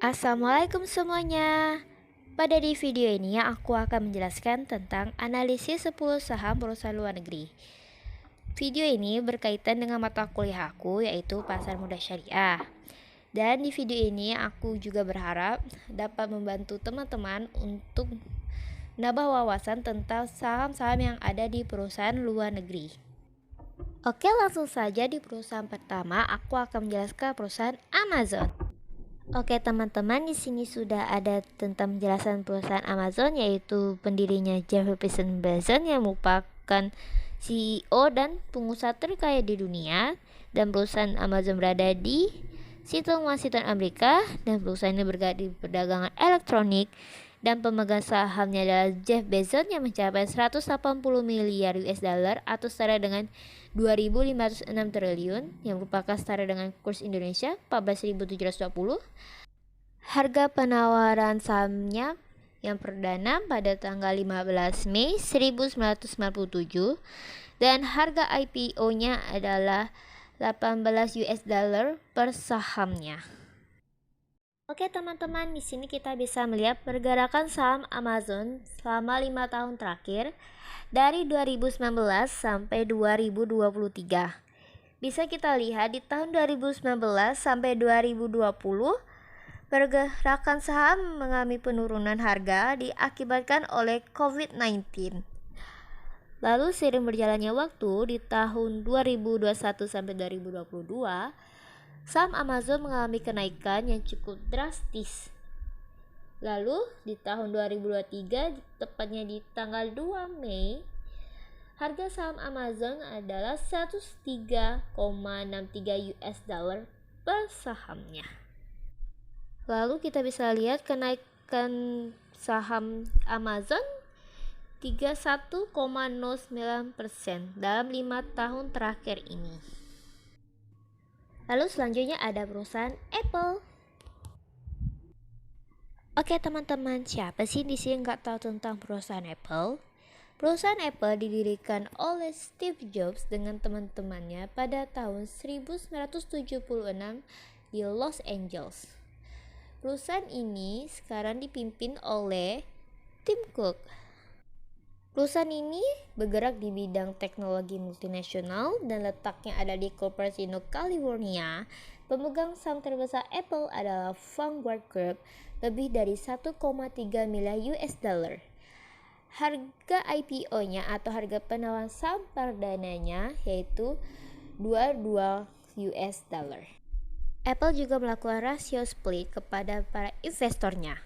Assalamualaikum semuanya. Pada di video ini aku akan menjelaskan tentang analisis 10 saham perusahaan luar negeri. Video ini berkaitan dengan mata kuliah aku yaitu Pasar Modal Syariah. Dan di video ini aku juga berharap dapat membantu teman-teman untuk menambah wawasan tentang saham-saham yang ada di perusahaan luar negeri. Oke, langsung saja di perusahaan pertama aku akan menjelaskan perusahaan Amazon. Oke teman-teman, di sini sudah ada tentang penjelasan perusahaan Amazon, yaitu pendirinya Jeff Bezos yang merupakan CEO dan pengusaha terkaya di dunia, dan perusahaan Amazon berada di Seattle, Washington, Amerika, dan perusahaan ini bergerak di perdagangan elektronik, dan pemegang sahamnya adalah Jeff Bezos yang mencapai 180 miliar US dollar atau setara dengan 2.506 triliun yang merupakan setara dengan kurs Indonesia 14.720. Harga penawaran sahamnya yang perdana pada tanggal 15 Mei 1997 dan harga IPO-nya adalah 18 US dollar per sahamnya. Oke teman-teman, di sini kita bisa melihat pergerakan saham Amazon selama 5 tahun terakhir dari 2019 sampai 2023. Bisa kita lihat di tahun 2019 sampai 2020 pergerakan saham mengalami penurunan harga diakibatkan oleh COVID-19. Lalu seiring berjalannya waktu di tahun 2021 sampai 2022, saham Amazon mengalami kenaikan yang cukup drastis. Lalu di tahun 2023, tepatnya di tanggal 2 Mei, harga saham Amazon adalah 103,63 US dollar per sahamnya. Lalu kita bisa lihat kenaikan saham Amazon 31,09% dalam 5 tahun terakhir ini. Lalu selanjutnya ada perusahaan Apple. Oke teman-teman, siapa sih di sini nggak tahu tentang perusahaan Apple? Perusahaan Apple didirikan oleh Steve Jobs dengan teman-temannya pada tahun 1976 di Los Angeles. Perusahaan ini sekarang dipimpin oleh Tim Cook. Perusahaan ini bergerak di bidang teknologi multinasional dan letaknya ada di Cupertino, California. Pemegang saham terbesar Apple adalah Vanguard Group, lebih dari 1,3 miliar US dollar. Harga IPO-nya atau harga penawaran saham perdananya yaitu 22 US dollar. Apple juga melakukan rasio split kepada para investornya.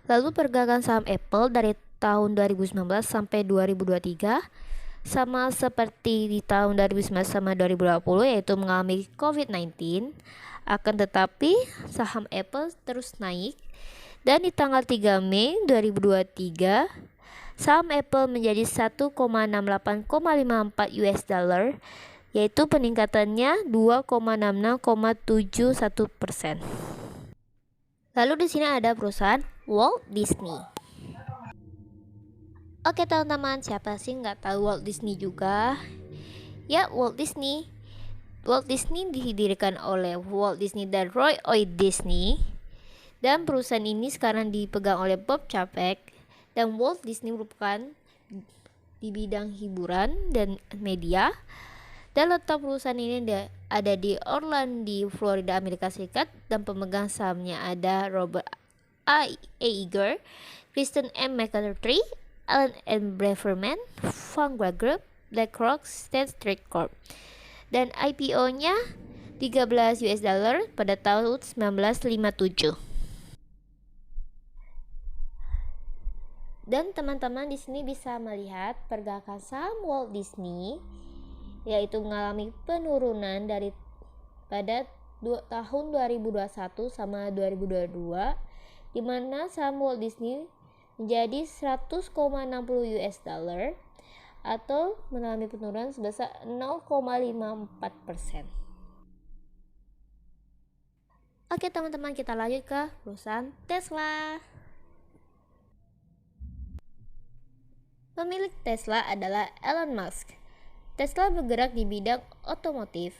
Lalu pergerakan saham Apple dari tahun 2019 sampai 2023 sama seperti di tahun 2019 sama 2020, yaitu mengalami COVID-19. Akan tetapi saham Apple terus naik, dan di tanggal 3 Mei 2023 saham Apple menjadi 1,68,54 US dollar, yaitu peningkatannya 2,66,71%. Lalu di sini ada perusahaan Walt Disney. Oke teman-teman, siapa sih nggak tahu Walt Disney juga? Ya, Walt Disney. Walt Disney didirikan oleh Walt Disney dan Roy O. Disney. Dan perusahaan ini sekarang dipegang oleh Bob Chapek. Dan Walt Disney merupakan di bidang hiburan dan media. Dan letak perusahaan ini ada di Orlando, Florida, Amerika Serikat, dan pemegang sahamnya ada Robert A. Iger, Kristen M. McCarthy, Alan M. Braverman, Vanguard Group, BlackRock, State Street Corp. Dan IPO-nya 13 US dollar pada tahun 1957. Dan teman-teman di sini bisa melihat pergerakan saham Walt Disney, yaitu mengalami penurunan dari pada tahun 2021 sama 2022, di mana saham Walt Disney menjadi 100,60 US dollar atau mengalami penurunan sebesar 0,54%. Oke teman-teman, kita lanjut ke perusahaan Tesla. Pemilik Tesla adalah Elon Musk. Tesla bergerak di bidang otomotif.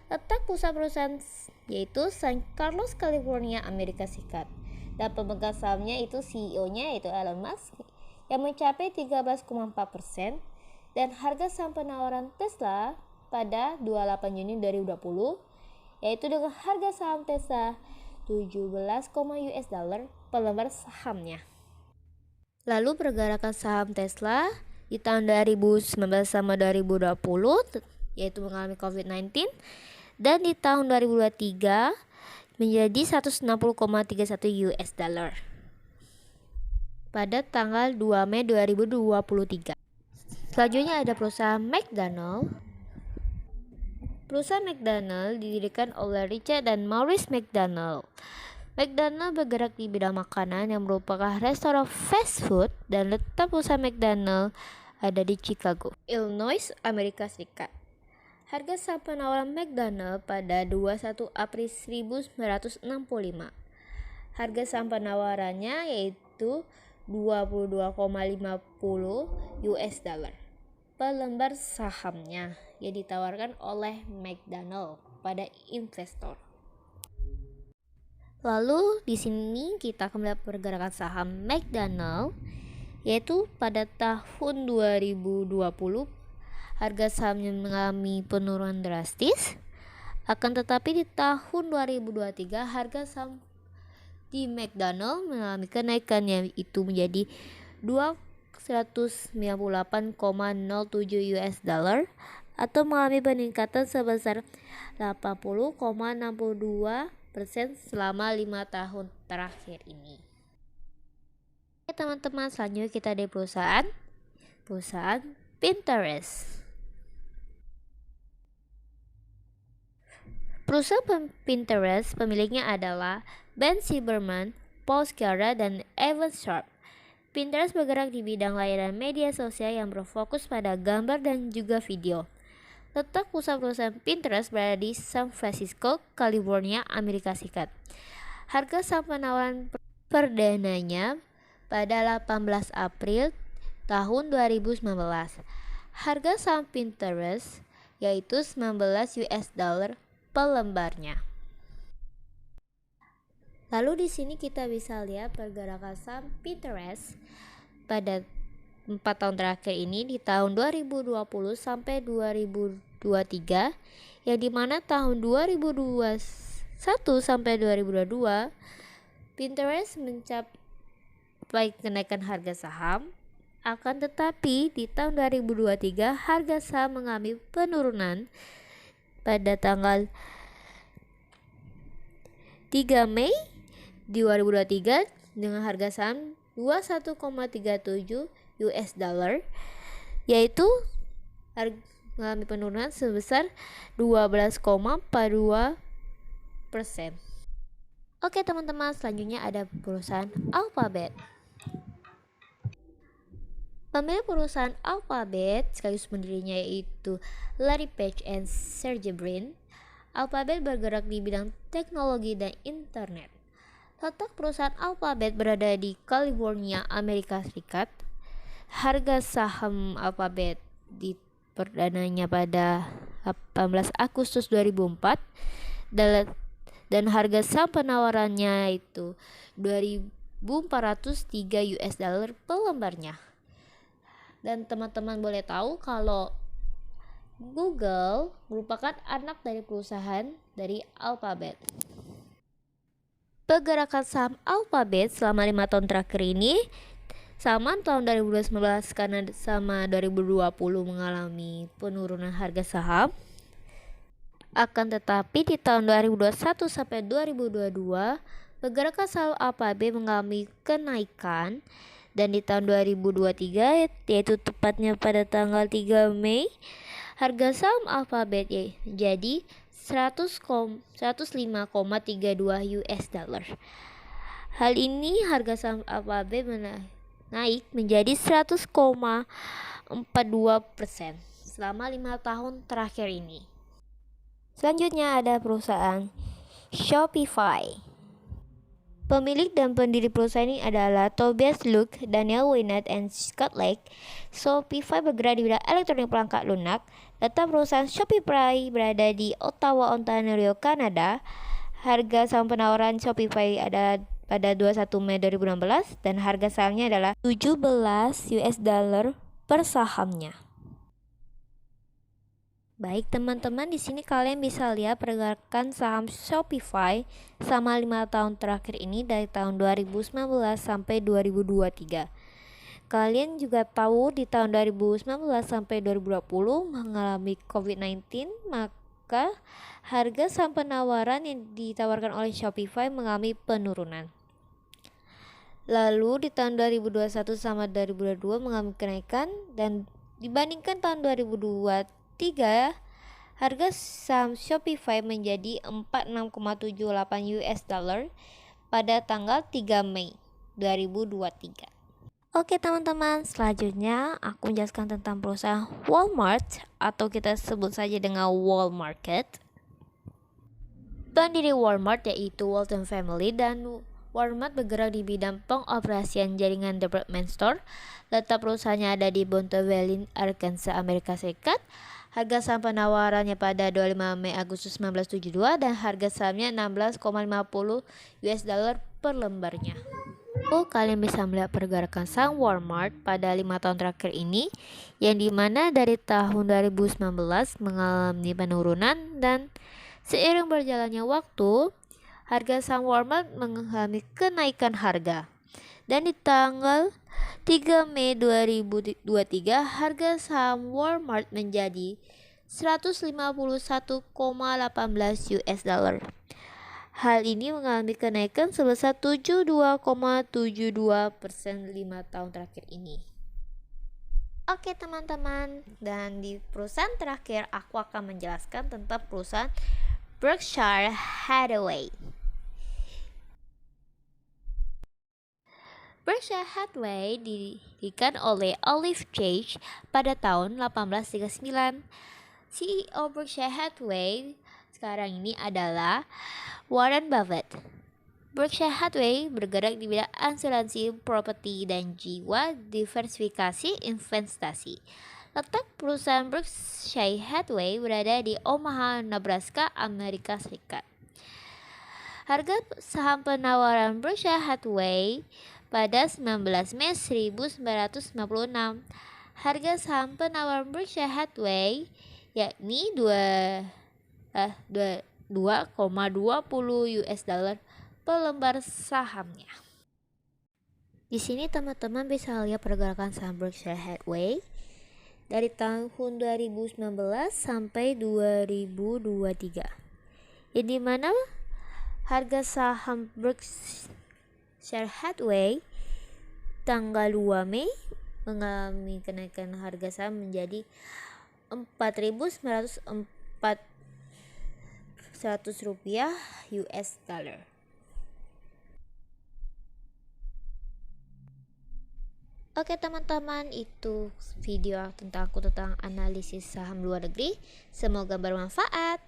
Letak pusat perusahaan yaitu San Carlos, California, Amerika Serikat. Dan pemegang sahamnya itu CEO-nya yaitu Elon Musk yang mencapai 13,4%, dan harga saham penawaran Tesla pada 28 Juni 2020 yaitu dengan harga saham Tesla 17, US dollar per lembar sahamnya. Lalu pergerakan saham Tesla di tahun 2019 sama 2020 yaitu mengalami COVID-19, dan di tahun 2023 menjadi 160,31 US dollar pada tanggal 2 Mei 2023. Selanjutnya ada perusahaan McDonald. Perusahaan McDonald didirikan oleh Richard dan Maurice McDonald. McDonald bergerak di bidang makanan yang merupakan restoran fast food, dan letak perusahaan McDonald ada di Chicago, Illinois, Amerika Serikat. Harga saham penawaran McDonald pada 21 April 1965. Harga saham penawarannya yaitu 22,50 US dollar per lembar sahamnya yang ditawarkan oleh McDonald pada investor. Lalu di sini kita akan melihat pergerakan saham McDonald, yaitu pada tahun 2020 harga sahamnya mengalami penurunan drastis. Akan tetapi di tahun 2023 harga saham di McDonald mengalami kenaikan, yaitu menjadi 298,07 US dollar atau mengalami peningkatan sebesar 80,62% selama 5 tahun terakhir ini. Oke teman-teman, selanjutnya kita ada perusahaan Pinterest. Perusahaan Pinterest pemiliknya adalah Ben Silbermann, Paul Sciarra, dan Evan Sharp. Pinterest bergerak di bidang layanan media sosial yang berfokus pada gambar dan juga video. Letak pusat perusahaan Pinterest berada di San Francisco, California, Amerika Serikat. Harga saham penawaran perdananya pada 18 April tahun 2019. Harga saham Pinterest yaitu 19 US dollar per lembarnya. Lalu di sini kita bisa lihat pergerakan saham Pinterest pada 4 tahun terakhir ini di tahun 2020 sampai 2023, yang dimana tahun 2021 sampai 2022 Pinterest mencapai kenaikan harga saham. Akan tetapi di tahun 2023 harga saham mengalami penurunan pada tanggal 3 Mei 2023 dengan harga saham 21,37 US dollar, yaitu mengalami penurunan sebesar 12,42%. Oke teman-teman, selanjutnya ada perusahaan Alphabet. Pemilik perusahaan Alphabet sekaligus pendirinya yaitu Larry Page and Sergey Brin. Alphabet bergerak di bidang teknologi dan internet. Letak perusahaan Alphabet berada di California, Amerika Serikat. Harga saham Alphabet di perdananya pada 18 Agustus 2004 dan harga saham penawarannya itu 2.403 US dollar per lembarnya. Dan teman-teman boleh tahu kalau Google merupakan anak dari perusahaan dari Alphabet. Pergerakan saham Alphabet selama 5 tahun terakhir ini sama tahun 2019 karena sama 2020 mengalami penurunan harga saham. Akan tetapi di tahun 2021 sampai 2022 pergerakan saham Alphabet mengalami kenaikan, dan di tahun 2023 yaitu tepatnya pada tanggal 3 Mei harga saham Alphabet jadi 105,32 US dollar. Hal ini harga saham Alphabet naik menjadi 100,42% selama 5 tahun terakhir ini. Selanjutnya ada perusahaan Shopify. Pemilik dan pendiri perusahaan ini adalah Tobias Luke, Daniel Wynette, and Scott Lake. Shopify bergerak di bidang elektronik perangkat lunak. Letak perusahaan Shopify berada di Ottawa, Ontario, Kanada. Harga saham penawaran Shopify ada pada 21 Mei 2016 dan harga sahamnya adalah 17 US dollar per sahamnya. Baik teman-teman, di sini kalian bisa lihat pergerakan saham Shopify selama 5 tahun terakhir ini dari tahun 2019 sampai 2023. Kalian juga tahu di tahun 2019 sampai 2020 mengalami COVID-19, maka harga saham penawaran yang ditawarkan oleh Shopify mengalami penurunan. Lalu di tahun 2021 sama 2022 mengalami kenaikan, dan dibandingkan tahun 2023 harga saham Shopify menjadi 46,78 US dollar pada tanggal 3 Mei 2023. Oke teman-teman, selanjutnya aku menjelaskan tentang perusahaan Walmart atau kita sebut saja dengan Walmart. Pendiri Walmart yaitu Walton Family, dan Walmart bergerak di bidang pengoperasian jaringan department store. Letak perusahaannya ada di Bonto Valley, Arkansas, Amerika Serikat. Harga saham penawarannya pada 25 Mei Agustus 1972 dan harga sahamnya 16,50 US dollar per lembarnya. Kalian bisa melihat pergerakan saham Walmart pada 5 tahun terakhir ini, yang dimana dari tahun 2019 mengalami penurunan, dan seiring berjalannya waktu harga saham Walmart mengalami kenaikan harga. Dan di tanggal 3 Mei 2023 harga saham Walmart menjadi 151,18 US dollar. Hal ini mengalami kenaikan sebesar 72,72% 5 tahun terakhir ini. Oke teman-teman, dan di perusahaan terakhir aku akan menjelaskan tentang perusahaan Berkshire Hathaway. Berkshire Hathaway didirikan oleh Olive Chase pada tahun 1839. CEO Berkshire Hathaway sekarang ini adalah Warren Buffett. Berkshire Hathaway bergerak di bidang asuransi, properti, dan jiwa diversifikasi investasi. Letak perusahaan Berkshire Hathaway berada di Omaha, Nebraska, Amerika Serikat. Harga saham penawaran Berkshire Hathaway pada 19 Mei 1996. Harga saham penawaran Berkshire Hathaway yakni 2,20 US dollar per lembar sahamnya. Di sini teman-teman bisa lihat pergerakan saham Berkshire Hathaway dari tahun 2019 sampai 2023. Yang dimana harga saham Berkshire Hathaway tanggal 2 Mei mengalami kenaikan harga saham menjadi 4.904 rupiah US dollar. Oke teman-teman, itu video tentang analisis saham luar negeri. Semoga bermanfaat.